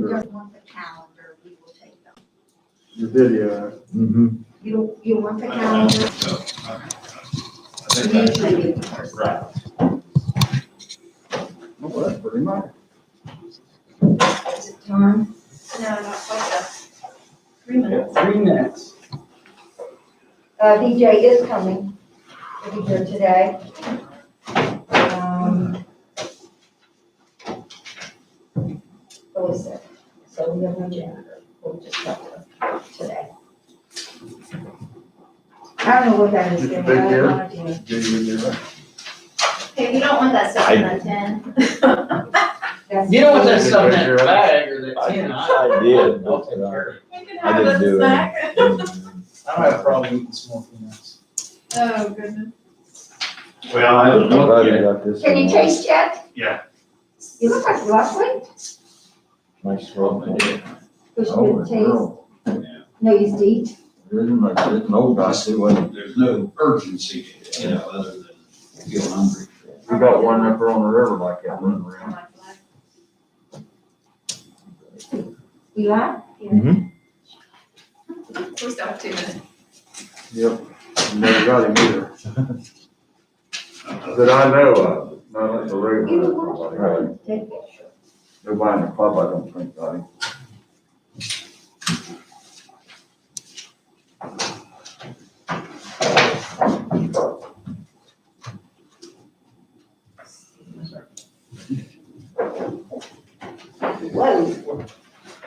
don't want the calendar, we will take them. The video. Mm-hmm. You want the calendar? Usually do first. Right. Oh, that's pretty much. Is it time? No, not quite that. 3 minutes. 3 minutes. DJ is coming. He'll be here today. What is it? So we have no janitor. We'll just have to today. I don't know what that is. It's a Danny. big I have deal. no idea. Video. Okay, you don't want that stuff in that tin. That's- You don't want that stuff in that bag or that tin. I did. I'll take care of it. You can I have didn't a do snack. it. I don't have a problem eating small peanuts. Oh, goodness. Well, I I'm glad you got this. Can you one. taste yet? Yeah. You look like you lost weight. Nice roll. Because Oh, you didn't taste. girl. No, you did eat. There's no dicey way. There's no urgency, you know, other than feel hungry. We got one up there on the river like that running around. You like? Mhm. We still have 2 minutes. Yep. Never got him either. That I know of, not like the You regular. want Right. to take a picture. Nobody in the club, I don't think, got him. Whoa.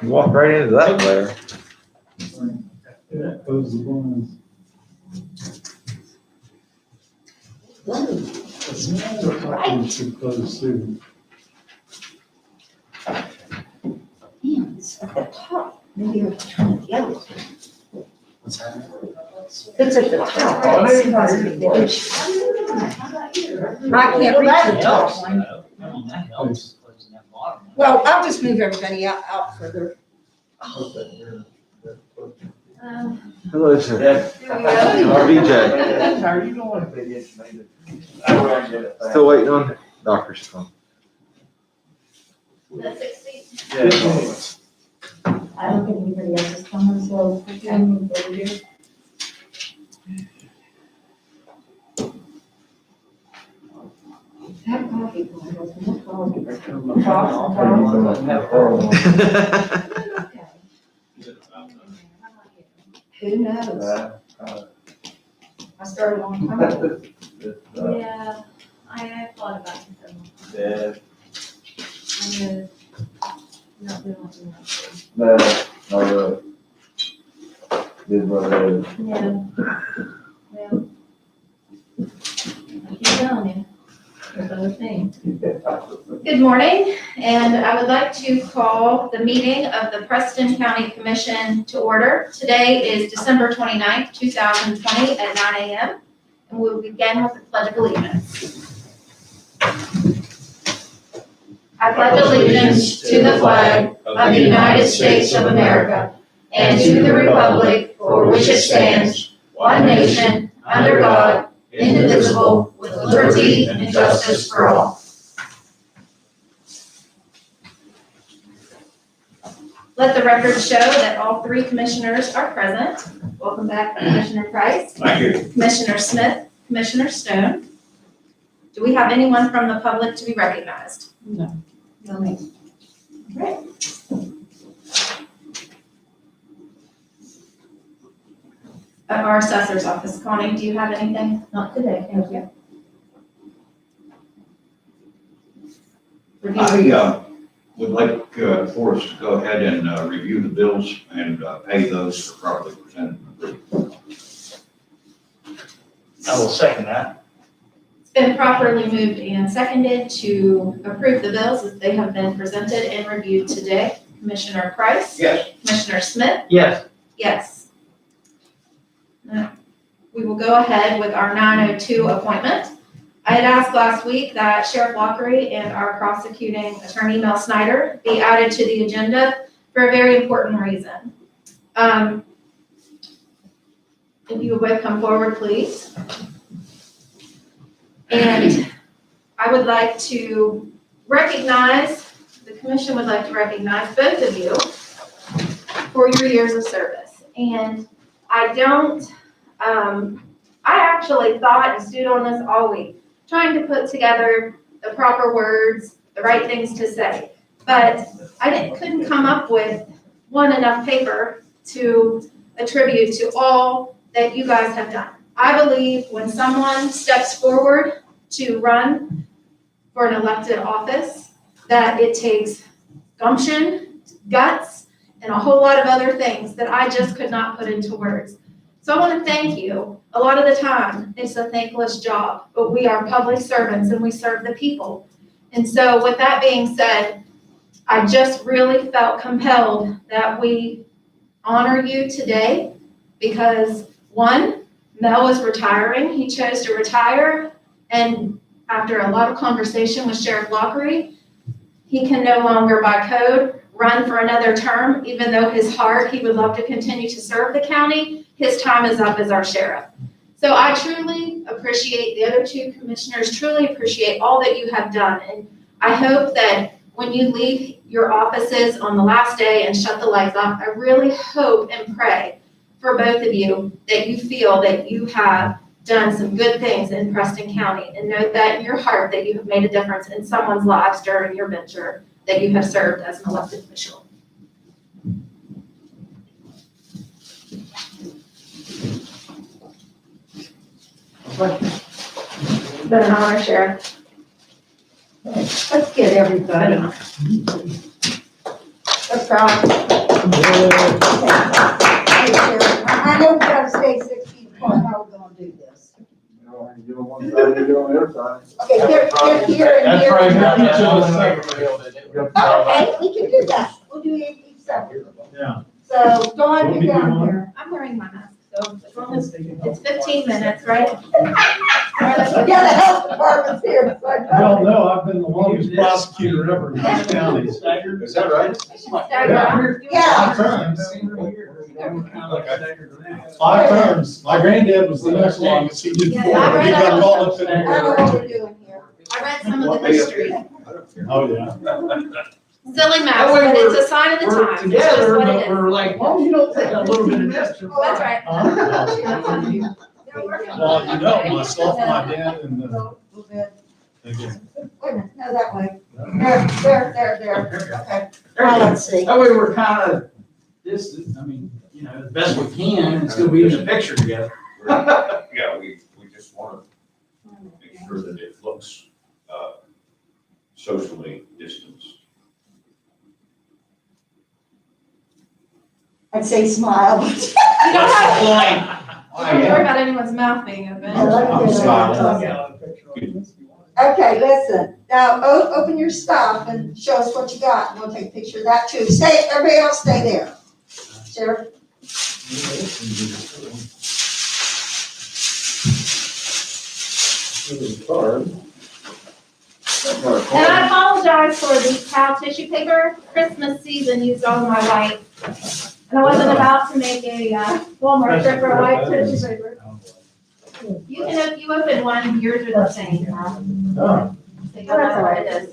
You walked right into that there. That goes the ones. Whoa. The smells are probably too close too. Man, it's at the top. Maybe you're trying to get it. What's that? It's at the top. Oh, It's there supposed to be there. I can't reach the top one. I mean, that helps closing that bottom one. Well, I'll just move everybody out further. Hello, sir. There we go. RVJ. How are you doing? They just made it. I wouldn't get it back. Still waiting on doctor's to come. The 60. Yeah. I don't think anybody else is coming, so I can move over here. Have coffee, boy. There's no coffee. Who knows? I started a long time ago. Yeah, I thought about it. Yeah. I'm not doing what you want to. No, not really. Did what it is. Yeah. Well, I keep telling you, there's other things. Good morning, and I would like to call the meeting of the Preston County Commission to order. Today is December 29th, 2020 at 9 a.m. And we will begin with the Pledge of Allegiance. I pledge allegiance to the flag of the United States of America and to the republic for which it stands, one nation, under God, indivisible, with liberty and justice for all. Let the record show that all 3 commissioners are present. Welcome back, Commissioner Price, Thank you. Commissioner Smith, Commissioner Stone. Do we have anyone from the public to be recognized? No, ma'am. Right. At our assessor's office, Connie, do you have anything? Not today, thank you. Review. I would like for us to go ahead and review the bills and pay those for properly presented. I will second that. It's been properly moved and seconded to approve the bills as they have been presented and reviewed today. Commissioner Price? Yes. Commissioner Smith? Yes. Yes. We will go ahead with our 902 appointment. I had asked last week that Sheriff Lockery and our prosecuting attorney, Mel Snyder, be added to the agenda for a very important reason. If you would both come forward, please. And I would like to recognize the the commission would like to recognize both of you for your years of service. And I actually thought and stewed on this all week, trying to put together the proper words, the right things to say. But couldn't come up with enough paper to attribute to all that you guys have done. I believe when someone steps forward to run for an elected office, that it takes gumption, guts, and a whole lot of other things that I just could not put into words. So I want to thank you. A lot of the time, it's a thankless job, but we are public servants and we serve the people. And so with that being said, I just really felt compelled that we honor you today because, one, Mel is retiring. He chose to retire, and after a lot of conversation with Sheriff Lockery, he can no longer by code run for another term, even though his heart, he would love to continue to serve the county. His time is up as our sheriff. So I truly appreciate, the other two commissioners truly appreciate all that you have done. And I hope that when you leave your offices on the last day and shut the lights off, I really hope and pray for both of you that you feel that you have done some good things in Preston County, and know that in your heart that you have made a difference in someone's lives during your venture that you have served as an elected official. It's been an honor, Sheriff. Let's get everybody. Let's go. I know we gotta stay 6 feet apart. How are we gonna do this? You on one side, you on the other side. Okay, here and That's here. right. Okay, we can do that. We'll do each separate. Yeah. So, Dawn, you're down What here. I'm wearing my mask, so as long as it's 15 minutes, right? Yeah, the health department's here. So I Well, no, I've been the longest prosecutor ever in this county. Is that right? Yeah. 5 terms. 5 terms. My granddad was the next longest. He did 4. He Yeah, got called up in I don't know there. what we're doing here. I read some of the history. Oh, yeah. Silly mask, but it's a sign of the We're times. It's just together, what it but is. we're like, oh, you don't take a little bit of this. That's right. Well, you know, myself, my dad, and A little bit. again. Wait a minute, no, that way. There. Okay. Now, let's see. That way we're kind of distant, I mean, you know, the best we can, and still be in the picture together. Yeah, we just want to make sure that it looks socially distanced. I'd say smile, but. You don't have to, Like, don't worry about anyone's mouth being open. I'm smiling. Okay, listen, now open your stuff and show us what you got, and we'll take a picture of that too. Stay, everybody else stay there. Sheriff? And I apologize for the cow tissue paper. Christmas season used all my white. And I wasn't about to make a Walmart trip for white tissue paper. You can, if you open one, yours are the same. Oh. So you'll know what it is.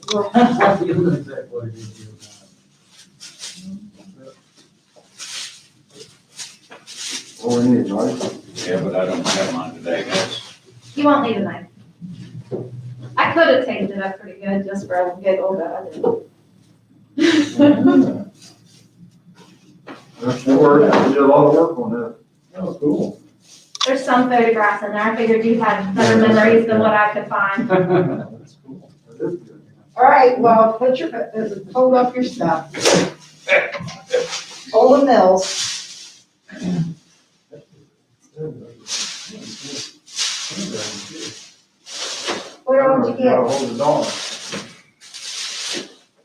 All we need, right? Yeah, but I don't have mine today, guys. You won't need a knife. I could have taped it up pretty good just for a giggle, but I didn't. That's work. We did a lot of work on that. Oh, cool. There's some photographs in there. I figured you had better memories than what I could find. That's cool. That is good. All right, well, put your, hold up your stuff. Hold the mills. Where would you get? Gotta hold it on.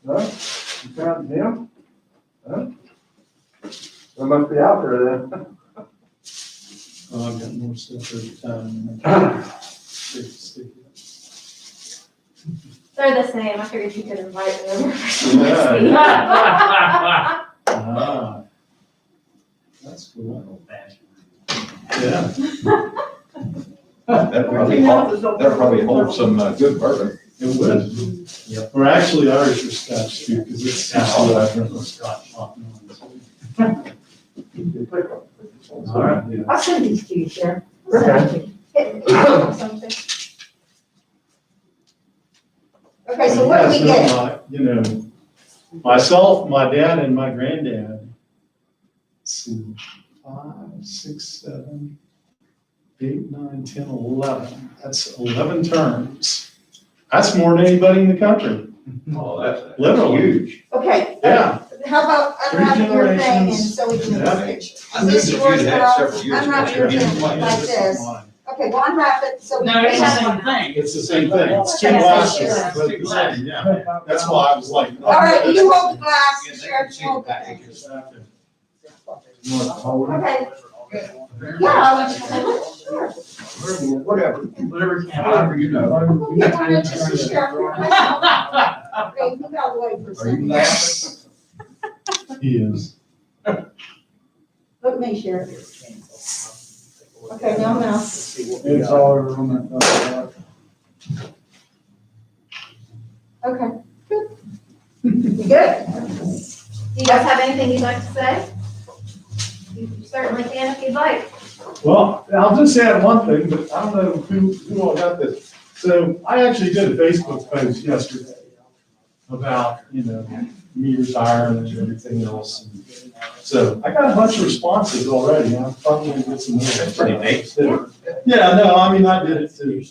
No? You found him? Huh? They must be out there then. Oh, I've got more stuff every time. They're the same. I figured you could invite me over for some Yeah. Ah. That's cool. Yeah. That'll probably hold some good bourbon. It would. Yep. Or actually Irish or Scotch too, because it's what I drink with Scotch. All right. Yeah. I'll send these to you, Sharon. Okay. Okay, so what do we Yeah, get? so you know, myself, my dad, and my granddad. Let's see, 5, 6, 7, 8, 9, 10, 11. That's 11 terms. That's more than anybody in the country. Oh, that's Literally. huge. Okay. Yeah. How about Three unwrap your thing and generations. so we can Yeah. take a picture? I Is moved this to yours, do that girl? several years ago. Unwrap your Yeah. thing like this. Okay, well, unwrap it so we No, can. it's the same thing. It's the same thing. It's two Okay, glasses, sure. but the same, yeah. That's why I was like. All right, you hold the glass, Yeah, they Sharon, can see you hold the the packages. thing. Okay. Okay. Yeah, I want you to hold it, sure. Whatever. Whatever you can. However you know. I'm gonna get one inch of Sharon. Okay, move out of the way for a Are you second. laughing? He is. Look at me, Sharon. Okay, no mouth. It's all over on that. Okay, good. You good? Do you guys have anything you'd like to say? You certainly can if you'd like. Well, I'll just add one thing, but I don't know who all got this. So I actually did a Facebook post yesterday about, you know, me retiring and everything else. And so I got a bunch of responses already. I'm probably gonna get some more. That's pretty neat. Yeah, no, I mean, I did it to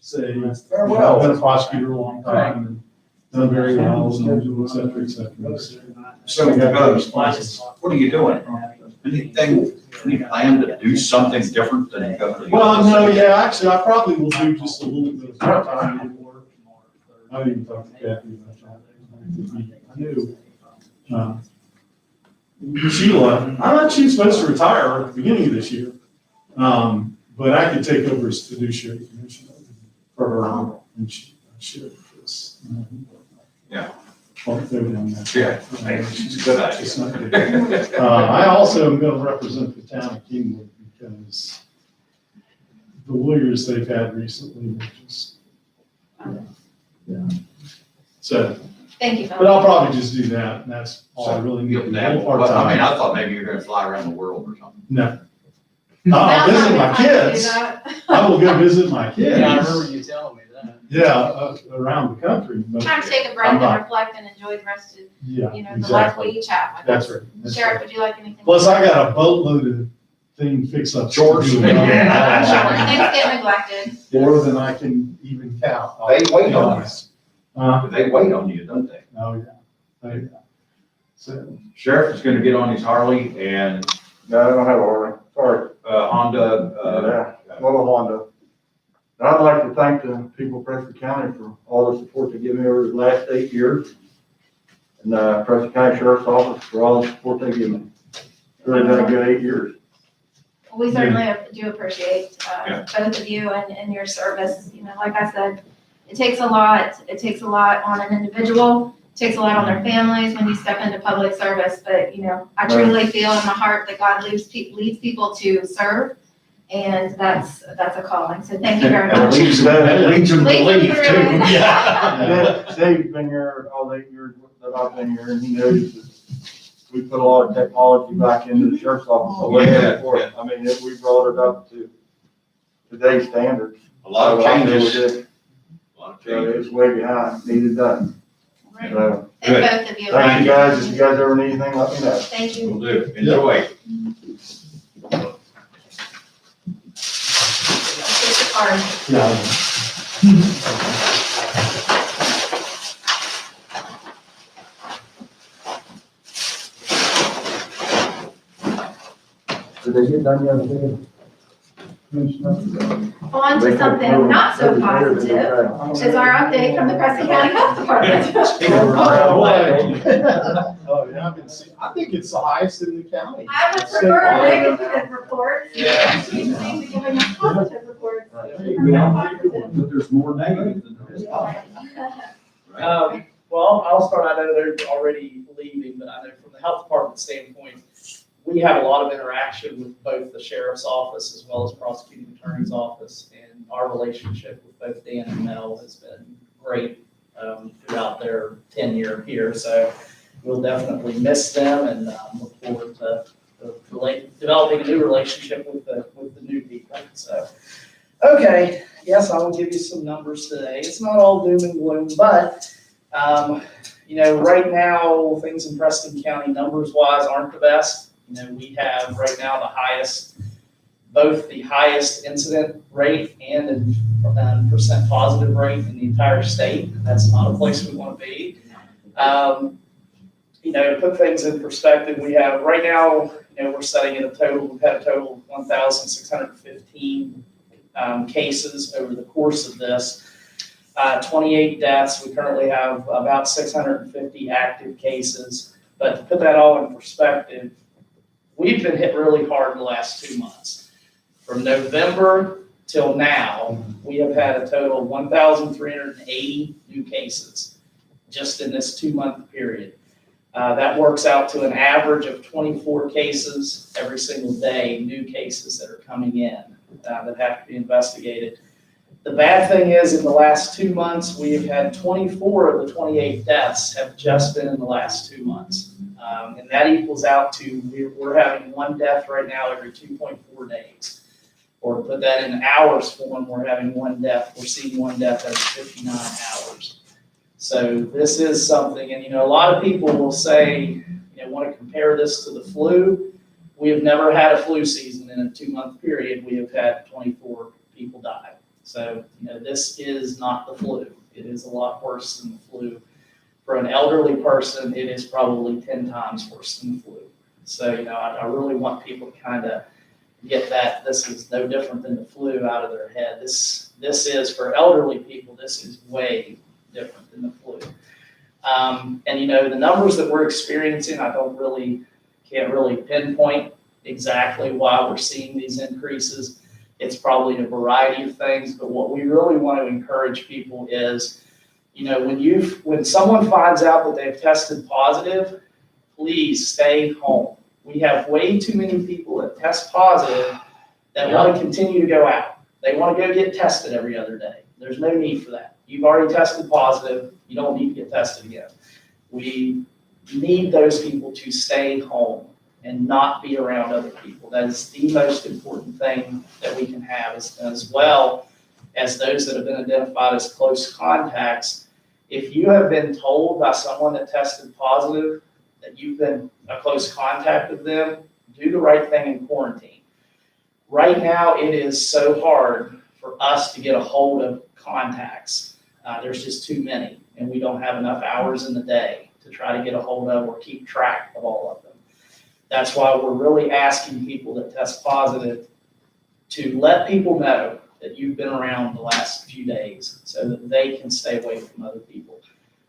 say, you know, I've been a prosecutor a long time and done very well, and et cetera, et cetera. So, I got good responses. what are you doing? Anything, any plan to do something different than you go to the Well, office? no, yeah, actually, I probably will do just a little bit of part-time work. I didn't even talk to Kathy about that. I knew. Sheila, I thought she was supposed to retire at the beginning of this year. But I could take over as fiduciary commissioner for her, and she should this. Yeah. I'll go down that. Yeah, she's a good idea. It's not good. I also am gonna represent the town of Kingwood because the lawyers they've had recently were just, yeah. So, Thank you, but Phil. I'll probably just do that, and that's all I really need. You'll to do. dabble. Part Well, I mean, time. I thought maybe you were gonna fly around the world or something. No. Now's I'll not visit the my time to do kids. that. I will go visit my kids. Yeah, I remember you telling me that. Yeah, around the country, but, Time to take a breath I'm and not- reflect and enjoy the rest of, yeah, you know, the life we exactly. each have. That's right. That's Sheriff, right. would you like anything? Plus, I got a boatload of thing fix up. Chores. Sure, Yeah. things get neglected. More than I can even count. I'll They wait be on you. honest. They wait on you, don't they? Oh, yeah. Oh, yeah. So, Sheriff is gonna get on his Harley and, No, I don't have a Harley, sorry. Honda, Little Honda. And I'd like to thank the people of Preston County for all the support they give me over the last 8 years. And, Preston County Sheriff's Office for all the support they give me. Really done a good 8 years. We certainly do appreciate Yeah. both of you and your service. You know, like I said, it takes a lot. It takes a lot on an individual. It takes a lot on their families when you step into public service. But, you know, I truly feel in my heart that God leads people to serve. And that's a calling. So thank you very and much. leads them to Leads them leave through too. it. Yeah. Dave's been here all 8 years that I've been here, and he knows that we put a lot of technology back into the sheriff's office. Oh, yeah, yeah. I mean, we brought it up to today's standards. A lot of So I know changes. that, A lot of So changes. it's way behind, needed done. Right. So, Thank both of you. thank you guys, if you guys ever need anything, let me know. Thank you. Will do. Enjoy. Here's the card. yeah. Did they get done the other day? On to something not so positive, which is our update from the Preston County Health Department. Oh, yeah, I've been seeing, I think it's the highest in the county. I would prefer negative reports. Yeah. You seem to be giving us positive reports. But there's more negative than there is positive. Well, I'll start. I know they're already leaving, but I know from the health department standpoint, we have a lot of interaction with both the sheriff's office as well as prosecuting attorney's office, and our relationship with both Dan and Mel has been great throughout their tenure here. So we'll definitely miss them and look forward to developing a new relationship with the new people. So, okay, yes, I will give you some numbers today. It's not all doom and gloom, but right now things in Preston County numbers-wise aren't the best. We have right now both the highest incident rate and percent positive rate in the entire state. That's not a place we want to be. To put things in perspective, we have right now, we're setting in we've had a total of 1,615 cases over the course of this. 28 deaths. We currently have about 650 active cases. But to put that all in perspective, we've been hit really hard the last 2 months. From November till now, we have had a total of 1,380 new cases just in this 2-month period. That works out to an average of 24 cases every single day, new cases that are coming in that have to be investigated. The bad thing is, in the last 2 months, we have had 24 of the 28 deaths have just been in the last 2 months. And that equals out to, we're having 1 death right now every 2.4 days. Or to put that in hours form, we're having 1 death. We're seeing 1 death every 59 hours. So this is something, and a lot of people will say, want to compare this to the flu. We have never had a flu season in a 2-month period. We have had 24 people die. So, this is not the flu. It is a lot worse than the flu. For an elderly person, it is probably 10 times worse than the flu. So, I really want people to kind of get that this is no different than the flu out of their head. This is, for elderly people, this is way different than the flu. The numbers that we're experiencing, I can't really pinpoint exactly why we're seeing these increases. It's probably a variety of things, but what we really want to encourage people is, when someone finds out that they've tested positive, please stay home. We have way too many people that test positive that want to continue to go out. They want to go get tested every other day. There's no need for that. You've already tested positive. You don't need to get tested again. We need those people to stay home and not be around other people. That is the most important thing that we can have, as well as those that have been identified as close contacts. If you have been told by someone that tested positive that you've been a close contact with them, do the right thing in quarantine. Right now, it is so hard for us to get a hold of contacts. There's just too many, and we don't have enough hours in the day to try to get a hold of or keep track of all of them. That's why we're really asking people that test positive to let people know that you've been around the last few days so that they can stay away from other people.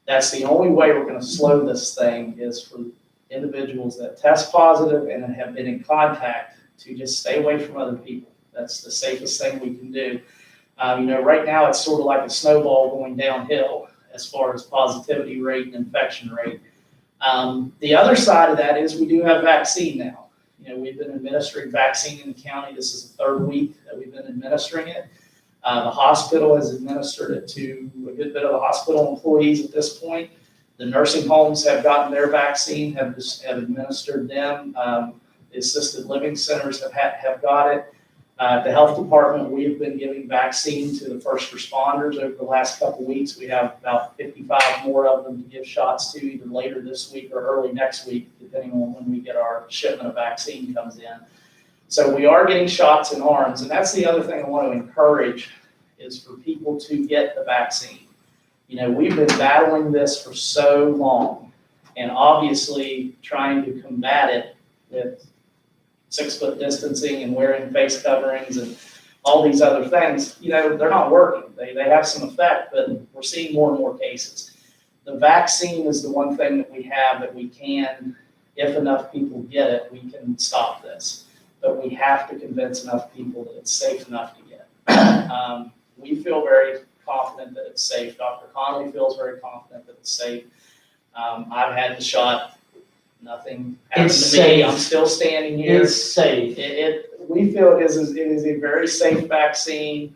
That's the only way we're going to slow this thing, is for individuals that test positive and have been in contact to just stay away from other people. That's the safest thing we can do. Right now it's sort of like a snowball going downhill as far as positivity rate and infection rate. The other side of that is we do have vaccine now. We've been administering vaccine in the county. This is the 3rd week that we've been administering it. The hospital has administered it to a good bit of the hospital employees at this point. The nursing homes have gotten their vaccine, have administered them. The assisted living centers have got it. The health department, we've been giving vaccine to the first responders over the last couple of weeks. We have about 55 more of them to give shots to, either later this week or early next week, depending on when we get our shipment of vaccine comes in. So we are getting shots in arms, and that's the other thing I want to encourage, is for people to get the vaccine. We've been battling this for so long, and obviously trying to combat it with 6-foot distancing and wearing face coverings and all these other things, they're not working. They have some effect, but we're seeing more and more cases. The vaccine is the one thing that we have that we can, if enough people get it, we can stop this. But we have to convince enough people that it's safe enough to get. We feel very confident that it's safe. Dr. Connolly feels very confident that it's safe. I've had the shot. Nothing happened It's to me. safe. I'm still standing here. It's safe. We feel it is a very safe vaccine.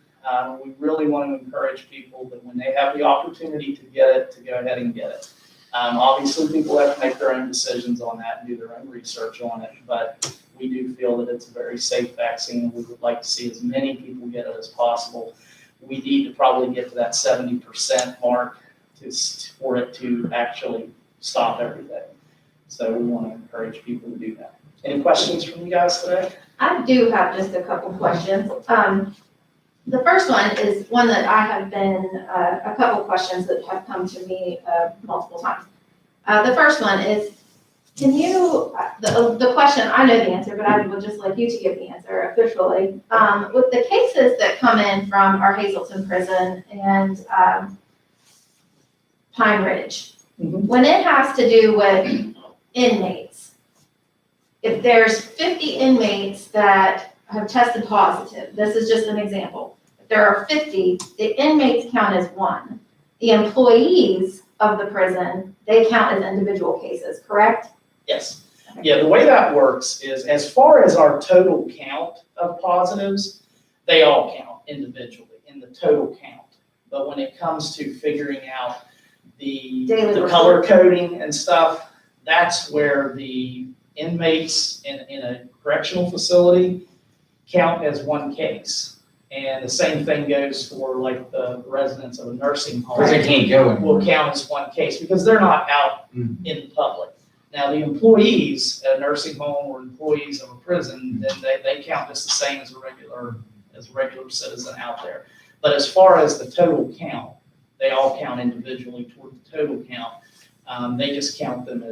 We really want to encourage people that when they have the opportunity to get it, to go ahead and get it. Obviously, people have to make their own decisions on that and do their own research on it, but we do feel that it's a very safe vaccine. We would like to see as many people get it as possible. We need to probably get to that 70% mark for it to actually stop everything. So we want to encourage people to do that. Any questions from you guys today? I do have just a couple questions. The first one is one that I have been, a couple questions that have come to me multiple times. The first one is, can you, the question, I know the answer, but I would just like you to give the answer officially. With the cases that come in from our Hazleton prison and Pine Ridge, when it has to do with inmates, if there's 50 inmates that have tested positive, this is just an example. If there are 50, the inmates count as one. The employees of the prison, they count as individual cases, correct? Yes. Yeah, the way that works is as far as our total count of positives, they all count individually in the total count. But when it comes to figuring out the color coding and stuff, that's where the inmates in a correctional facility count as one case. And the same thing goes for like the residents of a nursing home. Because they can't go in. Will count as one case because they're not out in the public. Now, the employees at a nursing home or employees of a prison, then they count just the same as a regular citizen out there. But as far as the total count, they all count individually toward the total count. They just count them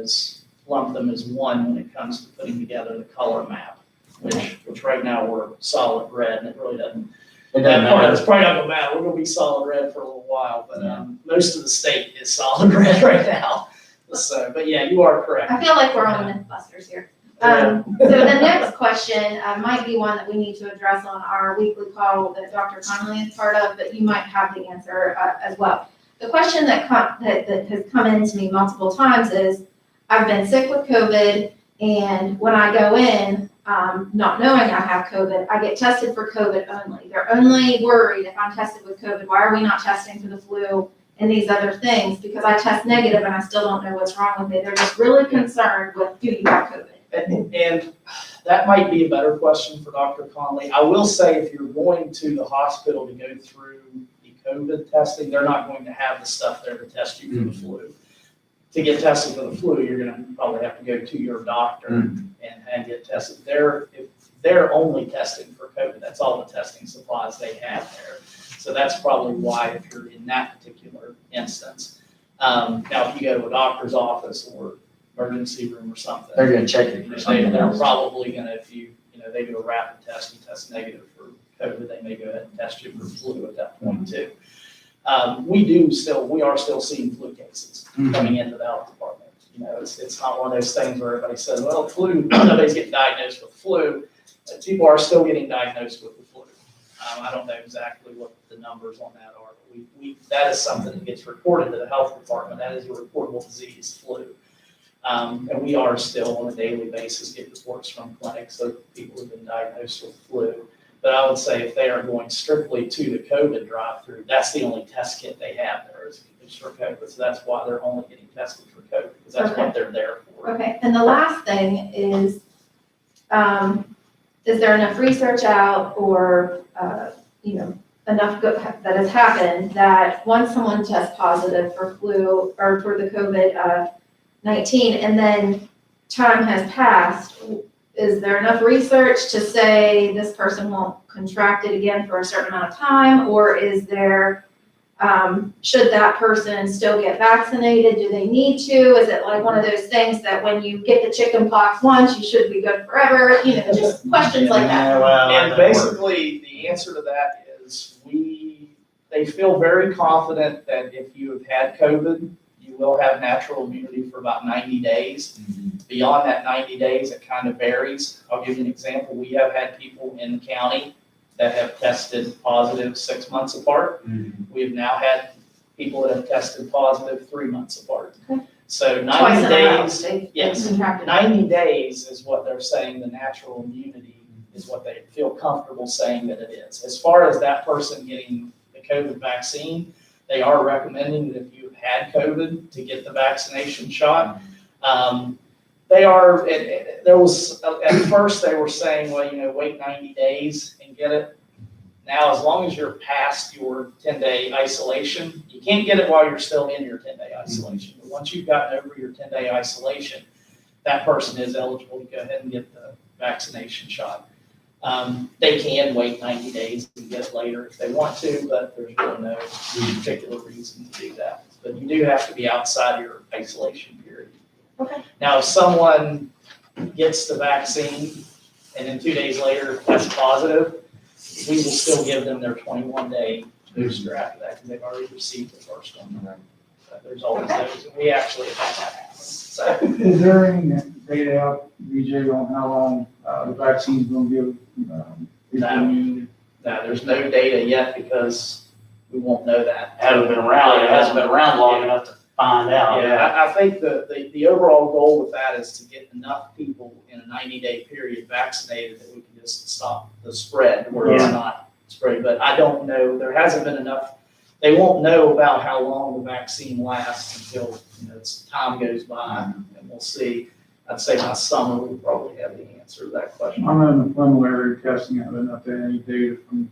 lump them as one when it comes to putting together the color map, which right now we're solid red, and it really doesn't. It's probably not gonna matter. We're gonna be solid red for a little while, but most of the state is solid red right now. So, but yeah, you are correct. I feel like we're on Mythbusters here. So the next question might be one that we need to address on our weekly call that Dr. Connolly is part of, but you might have the answer as well. The question that has come into me multiple times is, I've been sick with COVID, and when I go in, not knowing I have COVID, I get tested for COVID only. They're only worried if I'm tested with COVID, why are we not testing for the flu and these other things? Because I test negative and I still don't know what's wrong with me. They're just really concerned with, do you have COVID? And that might be a better question for Dr. Conley. I will say if you're going to the hospital to go through the COVID testing, they're not going to have the stuff there to test you for the flu. To get tested for the flu, you're gonna probably have to go to your doctor and get tested. They're only testing for COVID. That's all the testing supplies they have there. So that's probably why if you're in that particular instance. Now, if you go to a doctor's office or emergency room or something. They're gonna check it for something They're else. probably gonna, if they do a rapid test and test negative for COVID, they may go ahead and test you for flu at that point too. We are still seeing flu cases coming into the health department. It's not one of those things where everybody says, well, flu, nobody's getting diagnosed with flu. People are still getting diagnosed with the flu. I don't know exactly what the numbers on that are, but that is something that gets reported to the health department. That is a reportable disease, flu. And we are still on a daily basis get reports from clinics of people who've been diagnosed with flu. But I would say if they are going strictly to the COVID drive-through, that's the only test kit they have there is for COVID. So that's why they're only getting tested for COVID, because that's what they're there for. Okay, and the last thing is there enough research out or, enough that has happened that once someone tests positive for flu or for the COVID-19 and then time has passed, is there enough research to say this person won't contract it again for a certain amount of time? Or is there, should that person still get vaccinated? Do they need to? Is it like one of those things that when you get the chicken pox once, you should be good forever? Just questions like that. And basically, the answer to that is they feel very confident that if you have had COVID, you will have natural immunity for about 90 days. Beyond that 90 days, it kind of varies. I'll give you an example. We have had people in the county that have tested positive 6 months apart. We have now had people that have tested positive 3 months apart. Okay. So Twice 90 in a row, days, they've yes, contracted. 90 days is what they're saying the natural immunity is what they feel comfortable saying that it is. As far as that person getting the COVID vaccine, they are recommending that if you've had COVID to get the vaccination shot. They are, there was, at first they were saying, well, wait 90 days and get it. Now, as long as you're past your 10-day isolation, you can't get it while you're still in your 10-day isolation. But once you've gotten over your 10-day isolation, that person is eligible to go ahead and get the vaccination shot. They can wait 90 days and get it later if they want to, but there's really no particular reason to do that. But you do have to be outside your isolation period. Okay. Now, if someone gets the vaccine and then 2 days later tests positive, we will still give them their 21-day booster after that because they've already received the first one. So there's always those, and we actually have had that happen. So, Is there any data out, BJ, on how long the vaccine's gonna give people immunity? no, there's no data yet because we won't know that. Hasn't been around, it hasn't been around long enough to find out. Yeah, I think the overall goal with that is to get enough people in a 90-day period vaccinated that we can just stop the spread where it's not spread. But I don't know, there hasn't been enough. They won't know about how long the vaccine lasts until, time goes by, and we'll see. I'd say by summer, we'll probably have the answer to that question. I'm in the preliminary testing, I haven't updated any data from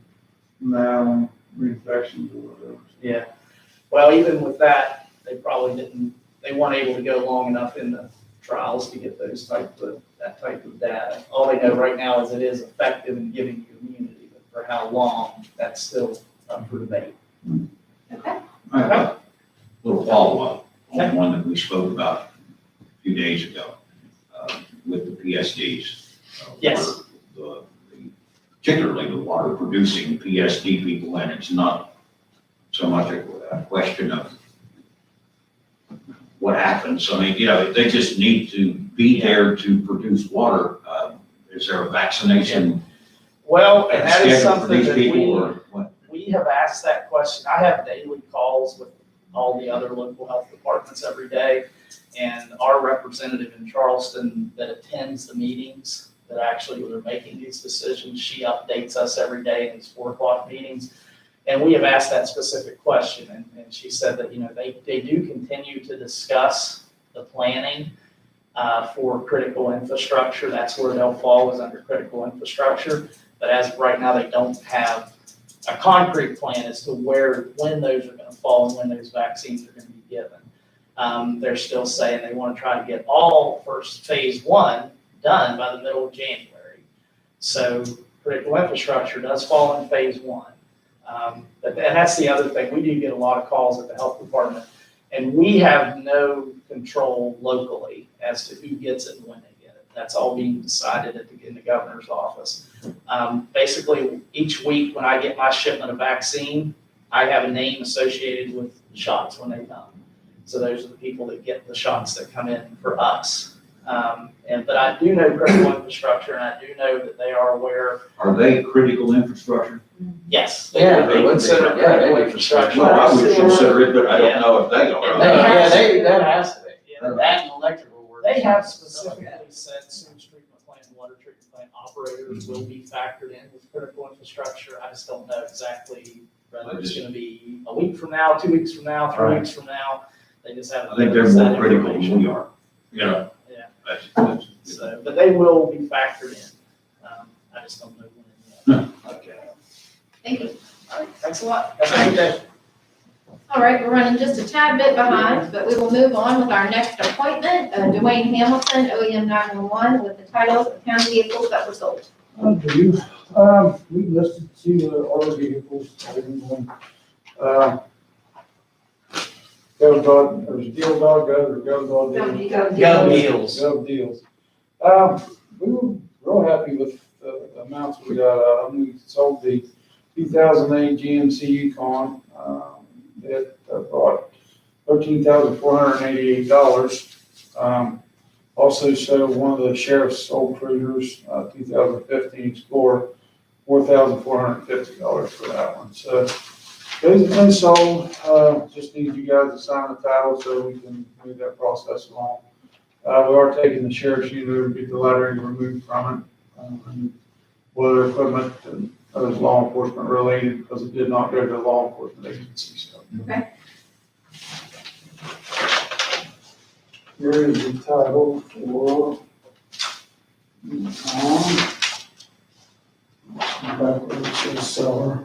that on reinfections or whatever. Yeah, well, even with that, they weren't able to go long enough in the trials to get that type of data. All they know right now is it is effective in giving you immunity, but for how long, that's still up for debate. Okay. I have a little follow-up on one that we spoke about a few days ago with the PSDs. Yes. Particularly the water-producing PSD people, and it's not so much a question of what happens. I mean, they just need to be there to produce water. Is there a vaccination Well, and that is schedule for something these that people or what? we have asked that question. I have daily calls with all the other local health departments every day. And our representative in Charleston that attends the meetings that actually are making these decisions, she updates us every day in these 4 o'clock meetings. And we have asked that specific question. And she said that, they do continue to discuss the planning for critical infrastructure. That's where they'll fall, is under critical infrastructure. But as of right now, they don't have a concrete plan as to when those are going to fall and when those vaccines are going to be given. They're still saying they want to try to get all phase 1 done by the middle of January. So critical infrastructure does fall in phase 1. And that's the other thing. We do get a lot of calls at the health department, and we have no control locally as to who gets it and when they get it. That's all being decided in the governor's office. Basically, each week when I get my shipment of vaccine, I have a name associated with shots when they come. So those are the people that get the shots that come in for us. But I do know critical infrastructure, and I do know that they are aware. Are they critical infrastructure? Yes. Yeah, They they would consider be. Yeah, they critical would. infrastructure. Well, I would consider it, but I don't know if they are. That has to be. Yeah, That and electrical work. They have specifically said sewage treatment plant, water treatment plant operators will be factored in with critical infrastructure. I just don't know exactly whether it's gonna be a week from now, 2 weeks from now, 3 weeks from now. They just haven't. I think they're given us more that critical than information. we are. Yeah. That's- So, but they will be factored in. I just don't know when yet. Okay. Thank you. All right, thanks a lot. Have a good day. All right, we're running just a tad bit behind, but we will move on with our next appointment, Dwayne Hamilton, OEM 911, with the titles of county vehicles that were sold. I do. We listed our vehicles, everyone. Go Dog, or Steel Dog, or Go Dog. Go Deals. Go Deals. We were real happy with the amounts we got. We sold the 2008 GMC Yukon, that brought $13,488. Also showed one of the sheriff's old cruisers, 2015 Explorer, $4,450 for that one. So those have been sold. Just need you guys to sign the title so we can move that process along. We are taking the sheriff's unit and get the lettering removed from it. other equipment and was law enforcement related because it did not go to the law enforcement agency, so. Okay. Here is the title for. Back where it says seller.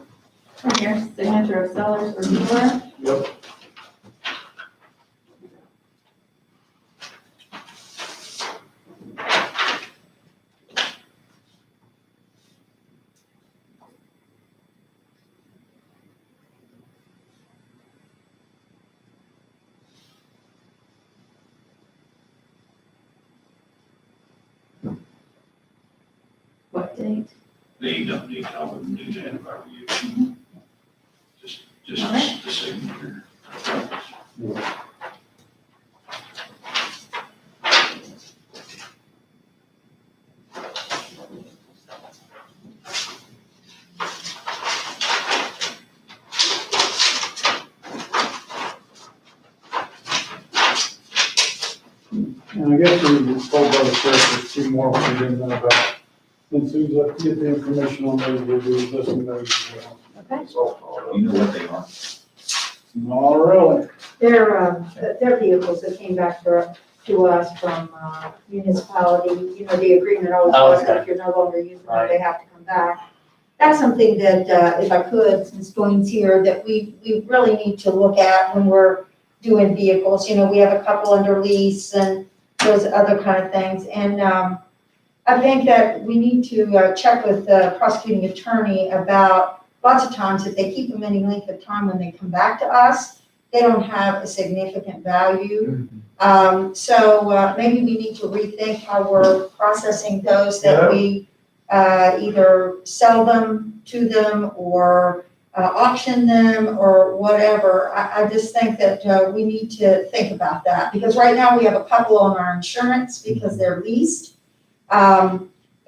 Right here, signature of sellers or dealer. Yep. What date? They don't need, I wouldn't do that if I were you. Just All right. the signature. And I guess we were told by the sheriff there's two more we didn't know about. And as soon as I get the information on those, we'll be listing those as well. Okay. That's all. You know what they are? Not really. They're vehicles that came back to us from municipality, you know, the agreement always Oh, was that okay. if you're no longer using them, Right. they have to come back. That's something that, if I could, since Dwayne's here, that we really need to look at when we're doing vehicles. You know, we have a couple under lease and those other kind of things. And I think that we need to check with the prosecuting attorney about, lots of times, if they keep them any length of time when they come back to us, they don't have a significant value. So maybe we need to rethink how we're processing those, that we either sell them to them or auction them or whatever. I just think that we need to think about that, because right now we have a couple on our insurance because they're leased.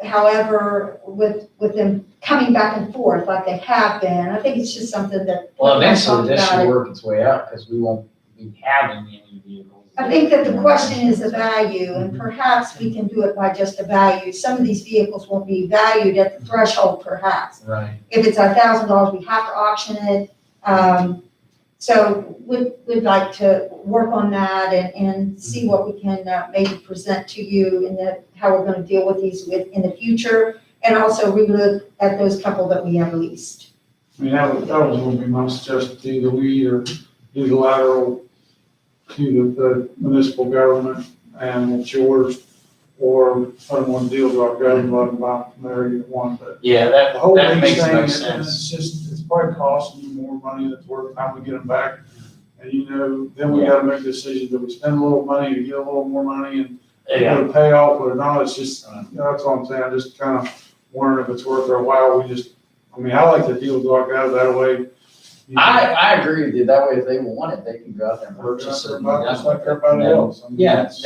However, with them coming back and forth like they have been, I think it's just something that. Well, eventually talk this about should it. work its way out, because we won't be having any vehicles. I think that the question is the value, and perhaps we can do it by just a value. Some of these vehicles won't be valued at the threshold perhaps. Right. If it's $1,000, we have to auction it. So we'd like to work on that and see what we can maybe present to you in how we're gonna deal with these in the future, and also relook at those couple that we have leased. I mean, that was gonna be my suggestion to you, that we either do the lateral to the municipal government and it's yours, or put them on deal with our government, let them buy them from there, either one, but Yeah, the whole that lease makes thing, no and sense. it's just, it's probably costing you more money than it's worth the time we get them back. And you know, then we gotta make a decision, do we spend a little money to get a little more money and Yeah, it'll pay off or not? It's just, you know, that's all I'm saying, I just kind of wondering if it's worth our while. I mean, I like to deal with our guys that way. You know, I agree with you. That way, if they want it, they can go out there and purchase it. Just like everybody else. I mean, Yeah, it's-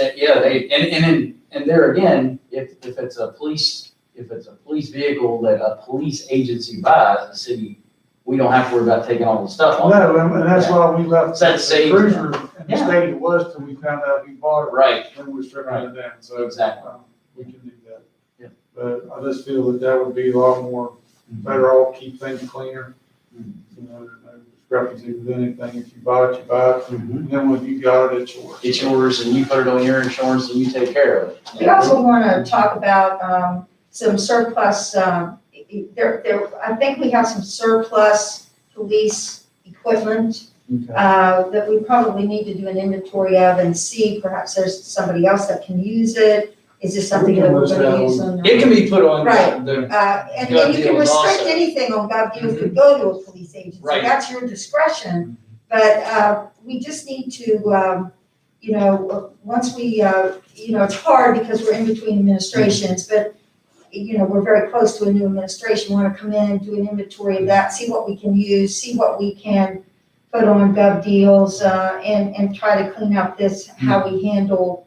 and there again, if it's a police vehicle that a police agency buys, the city, we don't have to worry about taking all the stuff on. No, and that's why we left So that the saves cruiser in the Yeah. state it was till we found out we bought it. Right. When we were stripping it down, so. Exactly. We can do that. Yeah. But I just feel that would be a lot more, better off, keep things cleaner. You know, there's no discrepancy with anything. If you buy it, you buy it. And then when you got it, it's yours. It's yours, and you put it on your insurance, and you take care of it. We also want to talk about some surplus, I think we have some surplus police equipment that we probably need to do an inventory of and see, perhaps there's somebody else that can use it. Is this something that we're going to use on? It can be put on Right. the, And then you can Gov deals restrict also. anything on gov deals to go to a police agency. Right. That's your discretion. But we just need to, you know, once we, you know, it's hard because we're in between administrations, but, you know, we're very close to a new administration. We want to come in, do an inventory of that, see what we can use, see what we can put on gov deals, and try to clean up this, how we handle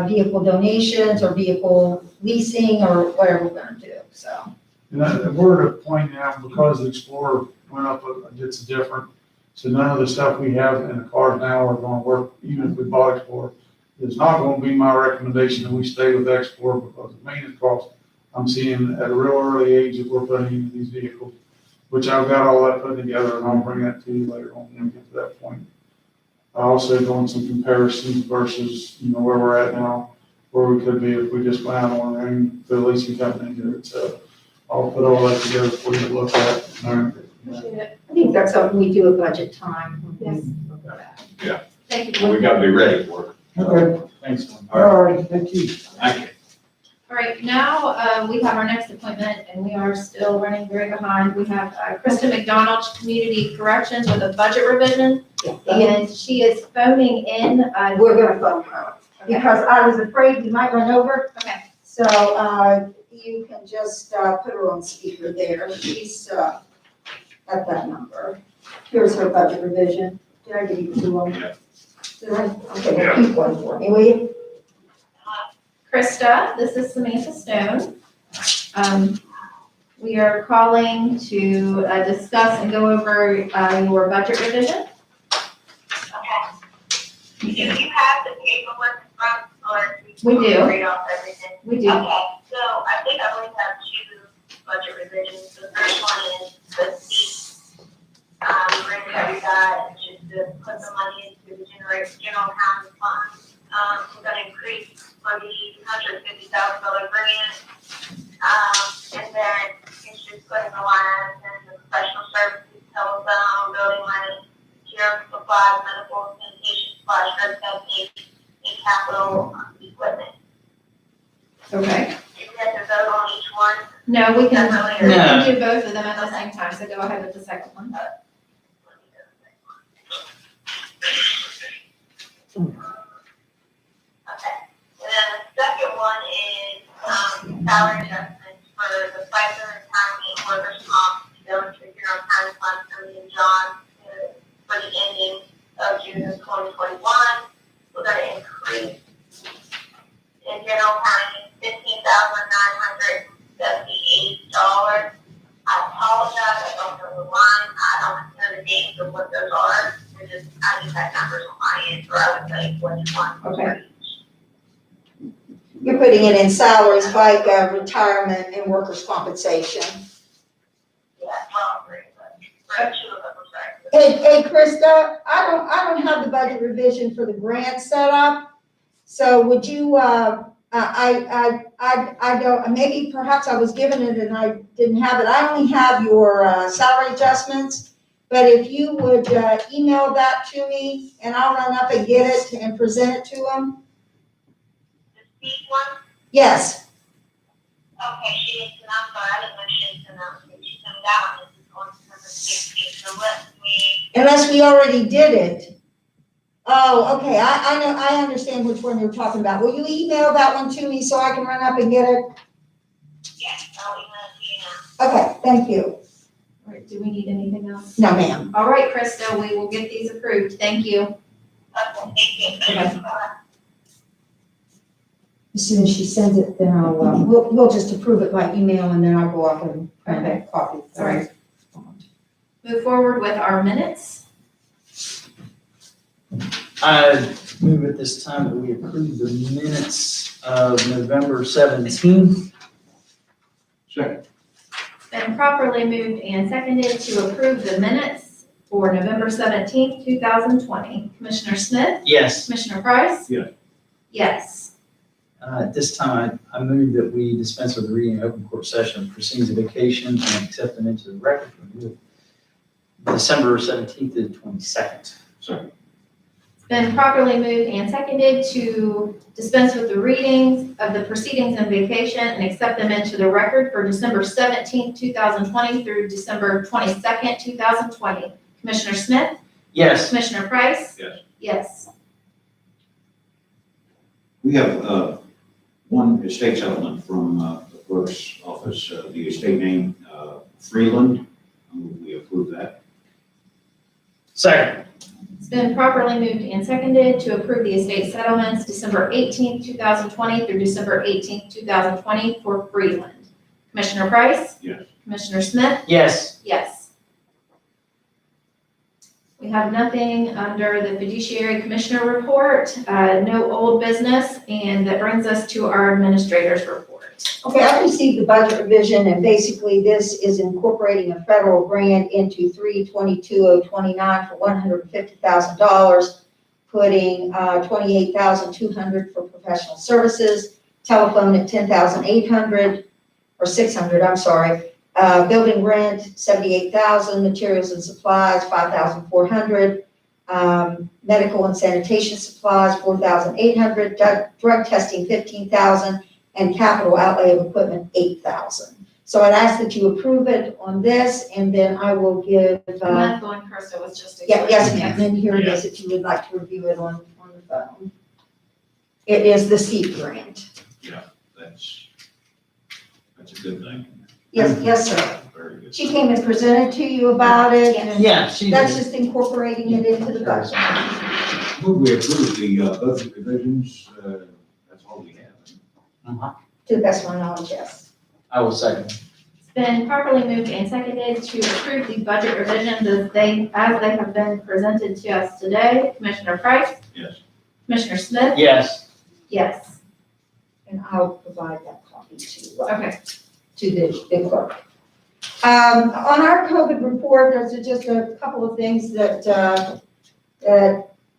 vehicle donations or vehicle leasing or whatever we're gonna do, so. And we're at a point now, because the Explorer went up, it's different. So none of the stuff we have in the cars now are gonna work, even if we bought Explorer. It's not gonna be my recommendation that we stay with Explorer, because the maintenance costs I'm seeing at a real early age that we're putting into these vehicles, which I've got all that put together, and I'll bring that to you later on when we get to that point. I also doing some comparisons versus, where we're at now, where we could be if we just went out on our own, the leasing company did it. So I'll put all that together for you to look at. Appreciate it. I think that's something we do at budget time. Yes. Yeah. Thank you. We gotta be ready for it. Okay, Thanks, Lynn. all right, thank you. Thank you. All right, now, we have our next appointment, and we are still running very behind. We have Krista McDonald, Community Corrections, with a budget revision, and she is phoning in. We're gonna phone her, because I was afraid you might run over. Okay. So, you can just, put her on speaker there. She's, at that number. Here's her budget revision. Did I give you two of them? Yeah. Did I? Okay, well, keep one for me, will you? Krista, this is Samantha Stone. We are calling to discuss and go over your budget revision. Do you have the paperwork from, or? We do. Read off everything? We do. Okay, so I think I only have two budget revisions. The first one is the seat. Right that we got, just to put the money into the general housing fund. We're gonna increase for the $150,000 grant. And then it's just putting the line and the professional services, telephone, building money, material supplies, medical, sanitation supplies, drug testing, and capital equipment. Okay. Do we have to vote on each one? No, we can No. do both of them at the same time, so go ahead with the second one. Okay, and then the second one is, salary adjustments for the FICA retirement workers' comp, going to zero time fund for me and John, for the ending of June of 2021. We're gonna increase in general county $15,978. I apologize, I don't know the line, I don't know the names of what those are. I just had numbers on my end, or I would tell you which one. Okay. You're putting it in salaries, FICA, retirement, and workers' compensation. Yeah, well, three, but two of them, I'm sorry. Hey, Krista, I don't have the budget revision for the grant set up. So would you, I don't, maybe perhaps I was given it and I didn't have it. I only have your salary adjustments. But if you would email that to me and I'll run up and get it and present it to them. The speed one? Yes, Okay, she is, and I'm sorry, I didn't know she is, and she sent me that one, this is on December 16th, so let me, unless we already did it. Oh, okay, I know, I understand which one you're talking about. Will you email that one to me so I can run up and get it? yes, I'll email it to you now. Okay, thank you. All right, do we need anything else? No, ma'am. All right, Krista, we will get these approved. Thank you. Okay, thank you. Okay. Bye. As soon as she sends it, then I'll, we'll just approve it by email and then I'll go up and print a copy. All right. Move forward with our minutes. I move at this time that we approve the minutes of November 17th. Second. Been properly moved and seconded to approve the minutes for November 17th, 2020. Commissioner Smith? Yes. Commissioner Price? Yes. Yes. At this time, I move that we dispense with the reading of open court session proceedings of vacation and accept them into the record for December 17th to the 22nd. Second. It's been properly moved and seconded to dispense with the readings of the proceedings and vacation and accept them into the record for December 17th, 2020 through December 22nd, 2020. Commissioner Smith? Yes. Commissioner Price? Yes. Yes. We have one estate settlement from the clerk's office, the estate name Freeland. We approve that. Second. It's been properly moved and seconded to approve the estate settlements December 18th, 2020 through December 18th, 2020 for Freeland. Commissioner Price? Yes. Commissioner Smith? Yes. Yes. We have nothing under the fiduciary commissioner report, no old business, and that brings us to our administrator's report. Okay, I received the budget revision, and basically this is incorporating a federal grant into 322-029 for $150,000, putting $28,200 for professional services, telephone at $10,800, or $600, I'm sorry. Building rent, $78,000, materials and supplies, $5,400. Medical and sanitation supplies, $4,800, drug testing, $15,000, and capital outlay of equipment, $8,000. So I'd ask that you approve it on this, and then I will give, That's the one Krista was just yes, explaining. ma'am, then here it is, if you would like to review it on the phone. It is the SEEP grant. That's a good thing. Yes, sir. Very good. She came and presented to you about it, and Yeah, she that's did. just incorporating it into the budget. Move we approve the budget revisions, that's all we have. To the best of my knowledge, yes. I will second. It's been properly moved and seconded to approve the budget revisions as they have been presented to us today. Commissioner Price? Yes. Commissioner Smith? Yes. Yes. And I'll provide that copy to, Okay. to the clerk. On our COVID report, there's just a couple of things that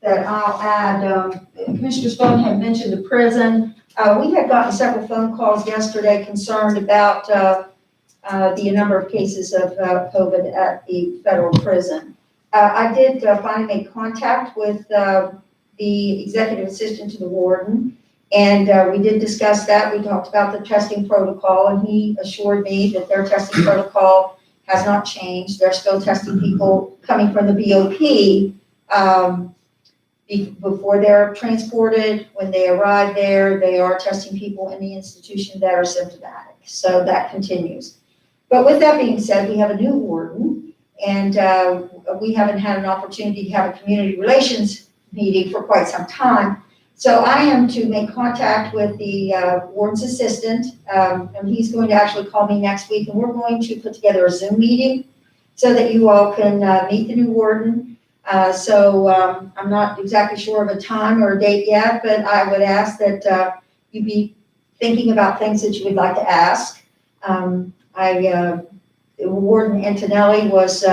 I'll add. Commissioner Stone had mentioned the prison. We had gotten several phone calls yesterday concerned about the number of cases of COVID at the federal prison. I did finally make contact with the executive assistant to the warden, and we did discuss that. We talked about the testing protocol, and he assured me that their testing protocol has not changed. They're still testing people coming from the BOP. Before they're transported, when they arrive there, they are testing people in the institution that are symptomatic. So that continues. But with that being said, we have a new warden, and we haven't had an opportunity to have a community relations meeting for quite some time. So I am to make contact with the warden's assistant, and he's going to actually call me next week, and we're going to put together a Zoom meeting so that you all can meet the new warden. I'm not exactly sure of a time or a date yet, but I would ask that you be thinking about things that you would like to ask. Warden Antonelli was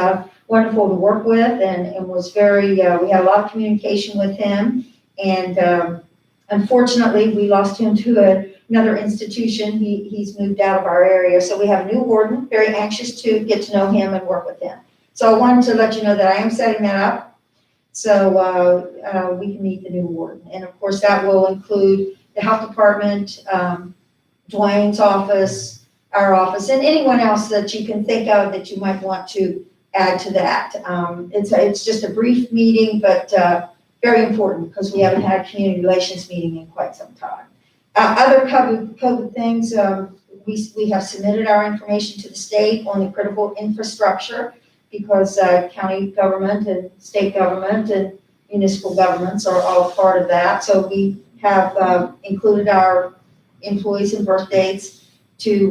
wonderful to work with, and was very, we had a lot of communication with him, and unfortunately, we lost him to another institution. He's moved out of our area, so we have a new warden, very anxious to get to know him and work with him. So I wanted to let you know that I am setting that up, so we can meet the new warden. And of course, that will include the health department, Dwayne's office, our office, and anyone else that you can think of that you might want to add to that. It's just a brief meeting, but very important, because we haven't had a community relations meeting in quite some time. Other COVID things, we have submitted our information to the state on the critical infrastructure, because county government and state government and municipal governments are all part of that. So we have included our employees and birth dates to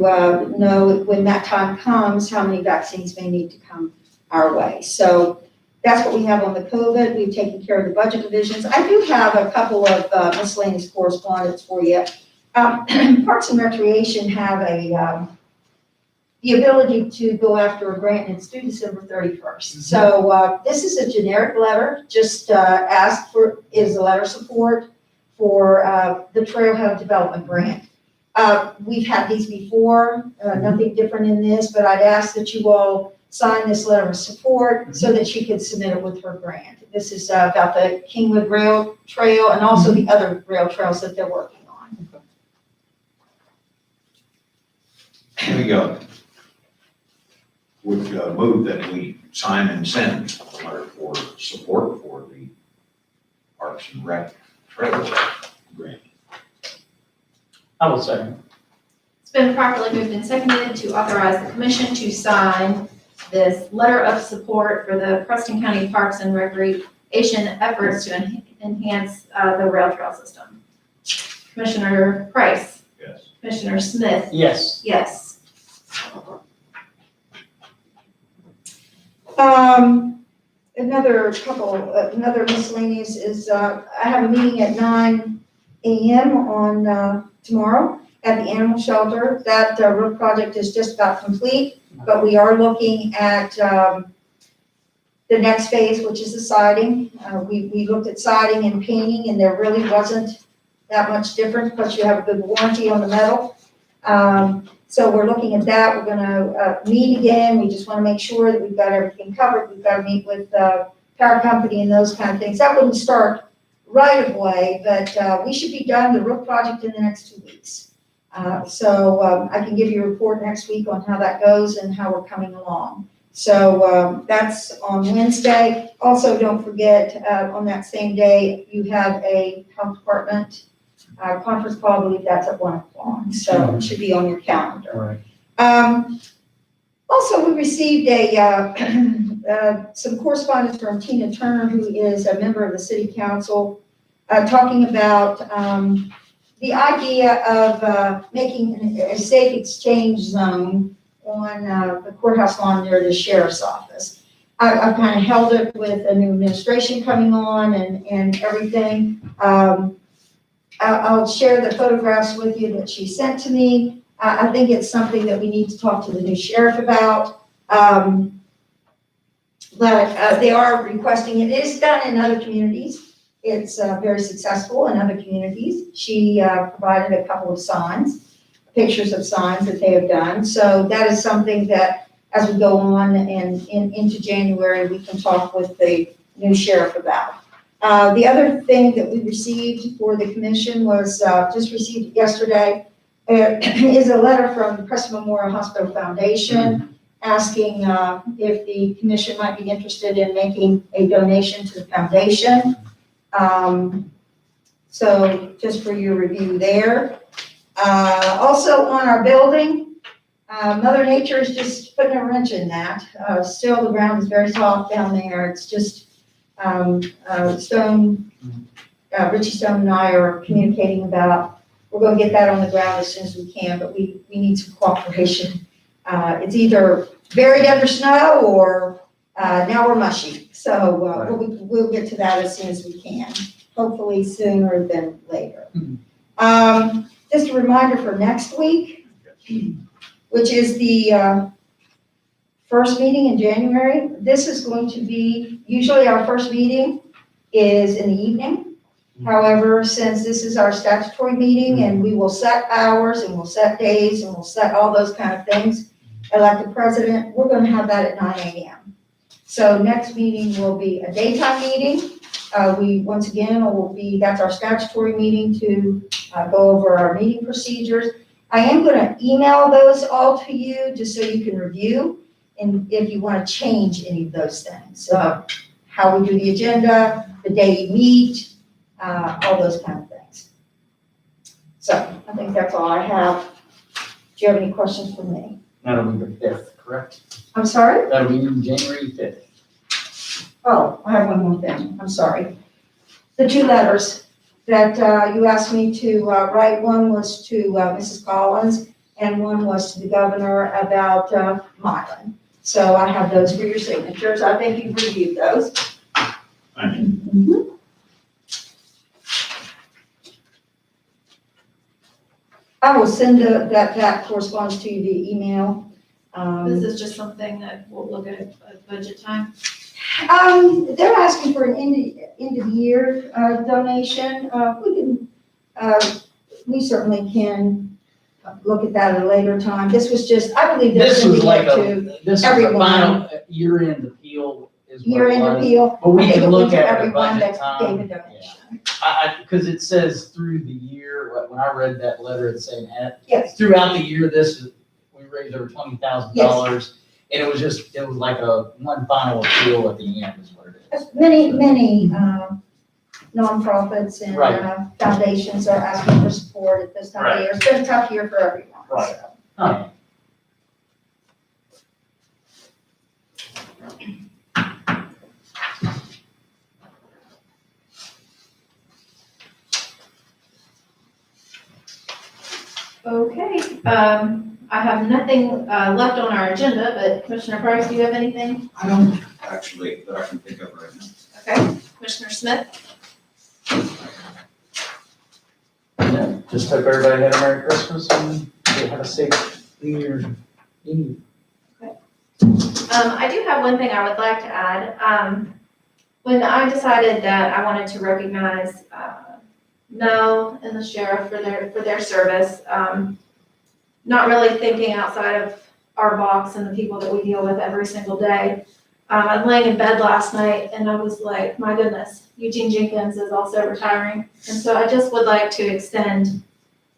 know when that time comes, how many vaccines may need to come our way. So that's what we have on the COVID. We've taken care of the budget revisions. I do have a couple of miscellaneous correspondence for you. Parks and Recreation have the ability to go after a grant, and it's due December 31st. So this is a generic letter, just asked for, is a letter of support for the Trailhead Development Grant. We've had these before, nothing different in this, but I'd ask that you all sign this letter of support so that she can submit it with her grant. This is about the Kingwood Rail Trail and also the other rail trails that they're working on. Here we go. Would move that we sign and send a letter for support for the Parks and Rec Trail Grant. I will second. It's been properly moved and seconded to authorize the commission to sign this letter of support for the Preston County Parks and Recreation efforts to enhance the rail trail system. Commissioner Price? Yes. Commissioner Smith? Yes. Yes. Another miscellaneous is, I have a meeting at 9 a.m. on tomorrow at the animal shelter. That roof project is just about complete, but we are looking at the next phase, which is the siding. We looked at siding and painting, and there really wasn't that much difference, plus you have a good warranty on the metal. So we're looking at that. We're gonna meet again. We just wanna make sure that we've got everything covered. We've gotta meet with power company and those kind of things. That wouldn't start right away, but we should be done the roof project in the next 2 weeks. So I can give you a report next week on how that goes and how we're coming along. So that's on Wednesday. Also, don't forget, on that same day, you have a health department conference call. I believe that's at 1 o'clock, so it should be on your calendar. Right. Also, we received some correspondence from Tina Turner, who is a member of the city council, talking about the idea of making a safe exchange zone on the courthouse lawn near the sheriff's office. I've kind of held it with a new administration coming on and everything. I'll share the photographs with you that she sent to me. I think it's something that we need to talk to the new sheriff about. But they are requesting it. It is done in other communities. It's very successful in other communities. She provided a couple of signs, pictures of signs that they have done. So that is something that as we go on and into January, we can talk with the new sheriff about. The other thing that we received for the commission was just received yesterday is a letter from the Preston Memorial Hospital Foundation asking if the commission might be interested in making a donation to the foundation. So just for your review there. Also on our building, Mother Nature is just putting a wrench in that. Still, the ground is very soft down there. It's just Richie Stone and I are communicating about, we're going to get that on the ground as soon as we can, but we need some cooperation. It's either buried under snow or now we're mushy. So we'll get to that as soon as we can, hopefully sooner than later. Just a reminder for next week, which is the first meeting in January. This is going to be, usually our first meeting is in the evening. However, since this is our statutory meeting and we will set hours and we'll set days and we'll set all those kind of things, elect the president, we're going to have that at 9 a.m. So next meeting will be a daytime meeting. Once again, that's our statutory meeting to go over our meeting procedures. I am going to email those all to you just so you can review and if you want to change any of those things. How we do the agenda, the day you meet, all those kind of things. So I think that's all I have. Do you have any questions for me? That'll be the 5th, correct? I'm sorry? That'll be January 5th. Oh, I have one more thing. I'm sorry. The 2 letters that you asked me to write, one was to Mrs. Collins and one was to the governor about Mylan. So I have those for your signatures. I think you've reviewed those. Thank you. Mhm. I will send that correspondence to you via email. This is just something that we'll look at budget time. They're asking for an end of year donation. We certainly can look at that at a later time. This was just, I believe they're This was sending like it to this was the everyone. final year-end appeal is what it year-end was. appeal. But we I think can it look went to at it at everyone budget that gave time. a donation. Because it says through the year, when I read that letter, it's saying Yes, throughout the year, we raised over $20,000. And it was like a one final appeal at the end is what it is. many nonprofits and Right. foundations are asking for support at this time of Right. year. It's been a tough year for everyone. Right. So. Huh. Okay, I have nothing left on our agenda, but Commissioner Price, do you have anything? I don't actually, that I can think of right now. Okay, Commissioner Smith? Yeah, just hope everybody had a Merry Christmas and they had a safe New Year's Eve. I do have one thing I would like to add. When I decided that I wanted to recognize, Mel and the sheriff for their service, not really thinking outside of our box and the people that we deal with every single day. I was laying in bed last night and I was like, my goodness, Eugene Jenkins is also retiring. And so I just would like to extend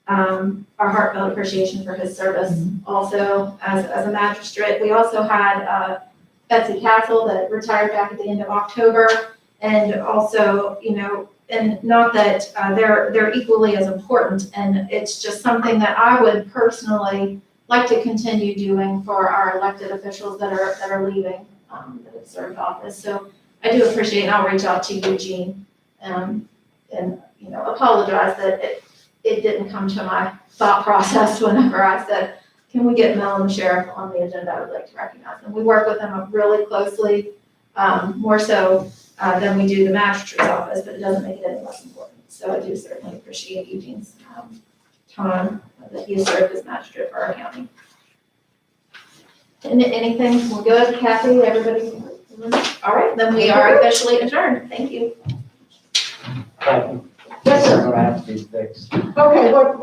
our heartfelt appreciation for his service. Also, as a magistrate, we also had Betsy Castle that retired back at the end of October. And also, and not that they're equally as important. And it's just something that I would personally like to continue doing for our elected officials that are leaving, that have served office. So I do appreciate, and I'll reach out to Eugene, and apologize that it didn't come to my thought process whenever I said, can we get Mel and the sheriff on the agenda? I would like to recognize them. We work with them really closely, more so than we do the magistrate's office, but it doesn't make it any less important. So I do certainly appreciate Eugene's time that he has served as magistrate for our county. And anything, we're good, Kathy, everybody? All right, then we are officially adjourned. Thank you. Yes, sir. Gonna have to be fixed. Okay, what